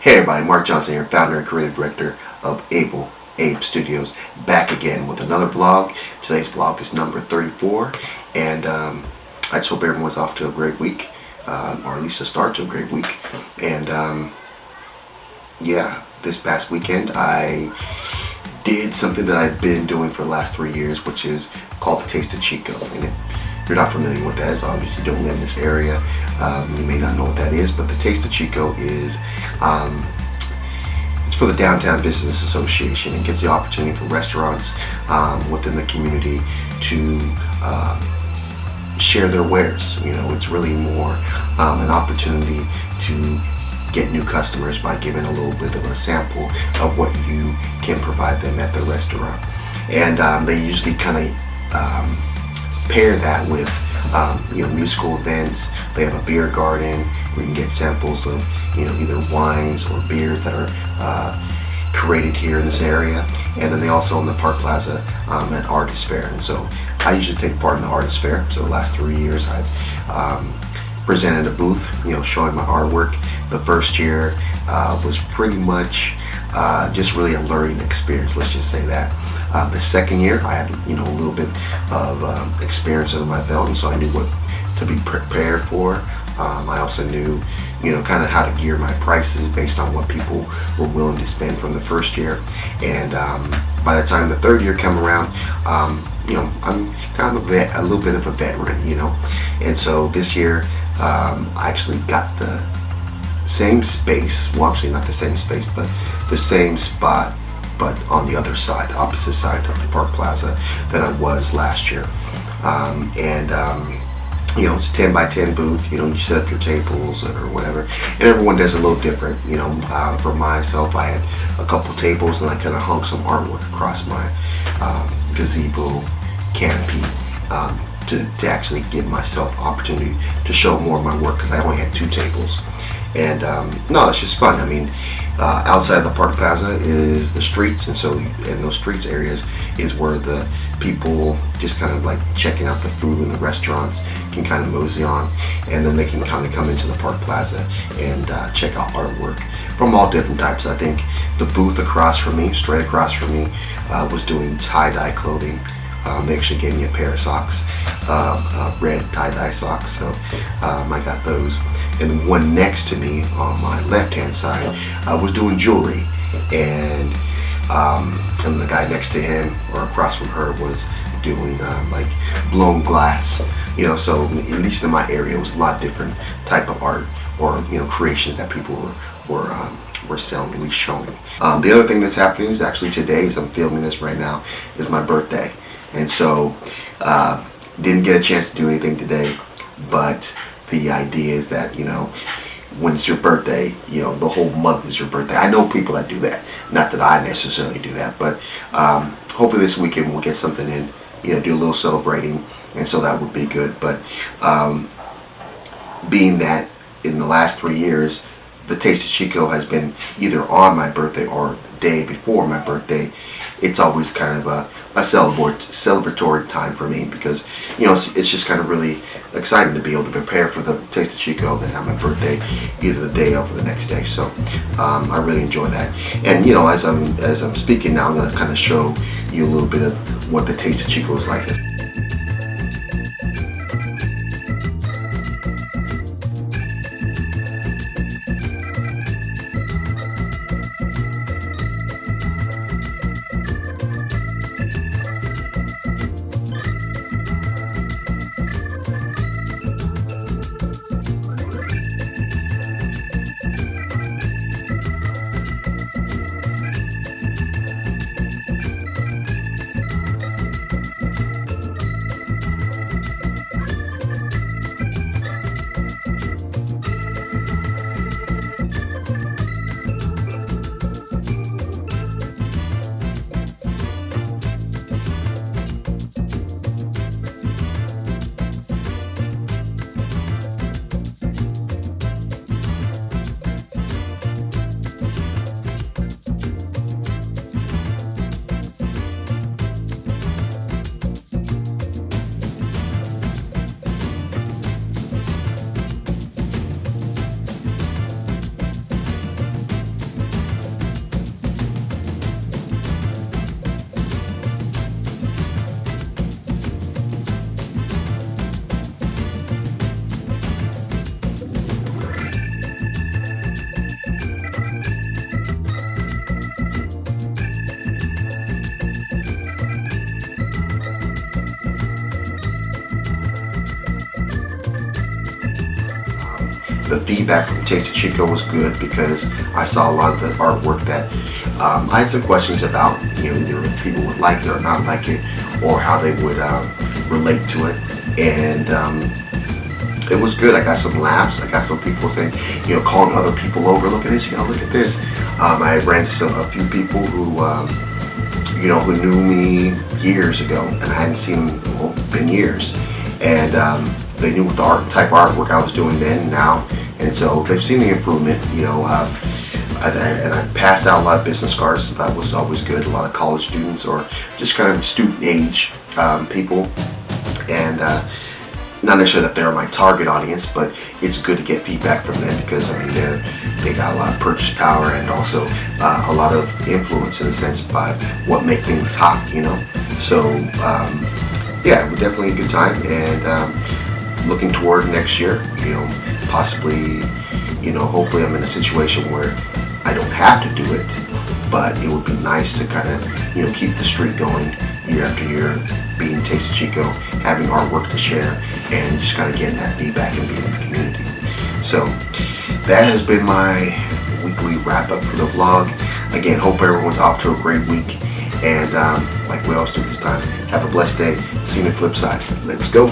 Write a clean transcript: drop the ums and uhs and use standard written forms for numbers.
Hey everybody, Mark Johnson here, founder and creative director of Abe Studios, back again with another vlog. Today's vlog is number 34, and I just hope everyone's off to a great week, or at least a start to a great week. And yeah, this past weekend I did something that I've been doing for the last 3 years, which is called the Taste of Chico. And if you're not familiar with that, obviously you don't live in this area, you may not know what that is, but the Taste of Chico is it's for the Downtown Business Association. It gives the opportunity for restaurants within the community to share their wares. You know, it's really more an opportunity to get new customers by giving a little bit of a sample of what you can provide them at their restaurant. And they usually kind of pair that with musical events. They have a beer garden where you can get samples of either wines or beers that are created here in this area. And then they also own the Park Plaza at Artist Fair. And so I usually take part in the Artist Fair. So the last 3 years I've presented a booth, showing my artwork. The first year was pretty much just really a learning experience, let's just say that. The second year I had a little bit of experience under my belt, and so I knew what to be prepared for. I also knew kind of how to gear my prices based on what people were willing to spend from the first year. And by the time the third year came around, I'm kind of a little bit of a veteran, and so this year I actually got the same space, well actually not the same space, but the same spot, but on the other side, opposite side of the Park Plaza that I was last year. It's 10 by 10 booth. You set up your tables or whatever, and everyone does a little different. For myself, I had a couple tables, and I kind of hung some artwork across my gazebo canopy to actually give myself opportunity to show more of my work, because I only had 2 tables. And no, it's just fun. I mean, outside the Park Plaza is the streets, and so in those streets areas is where the people just kind of like checking out the food in the restaurants can kind of mosey on, and then they can kind of come into the Park Plaza and check out artwork from all different types. I think the booth across from me, straight across from me, was doing tie-dye clothing. They actually gave me a pair of socks, red tie-dye socks, so I got those. And the one next to me on my left-hand side was doing jewelry, and the guy next to him or across from her was doing like blown glass. So at least in my area, it was a lot of different type of art or creations that people were selling, at least showing. The other thing that's happening is actually today, as I'm filming this right now, is my birthday. And so, didn't get a chance to do anything today, but the idea is that, when it's your birthday, the whole month is your birthday. I know people that do that. Not that I necessarily do that, but hopefully this weekend we'll get something in, do a little celebrating, and so that would be good. But being that in the last 3 years, the Taste of Chico has been either on my birthday or the day before my birthday, it's always kind of a celebratory time for me, because it's just kind of really exciting to be able to prepare for the Taste of Chico, then have my birthday either the day of or the next day. So I really enjoy that. And as I'm speaking now, I'm going to kind of show you a little bit of what the Taste of Chico is like. The feedback from Taste of Chico was good because I saw a lot of the artwork that I had some questions about. Either people would like it or not like it, or how they would relate to it. And it was good. I got some laughs. I got some people saying, calling other people over. Look at this. Look at this. I ran into a few people who, who knew me years ago, and I hadn't seen them. Well, been years, and they knew what the type of artwork I was doing then and now, and so they've seen the improvement. And I passed out a lot of business cards. So that was always good. A lot of college students or just kind of student age people, and not necessarily that they're my target audience, but it's good to get feedback from them because they got a lot of purchase power and also a lot of influence in a sense by what make things hot. So yeah, we're definitely a good time, and looking toward next year. Possibly, hopefully I'm in a situation where I don't have to do it, but it would be nice to kind of keep the streak going year after year, being Taste of Chico, having artwork to share, and just kind of getting that feedback and being in the community. So that has been my weekly wrap up for the vlog. Again, hope everyone's off to a great week, and like we always do this time, have a blessed day. See you on the flip side. Let's go.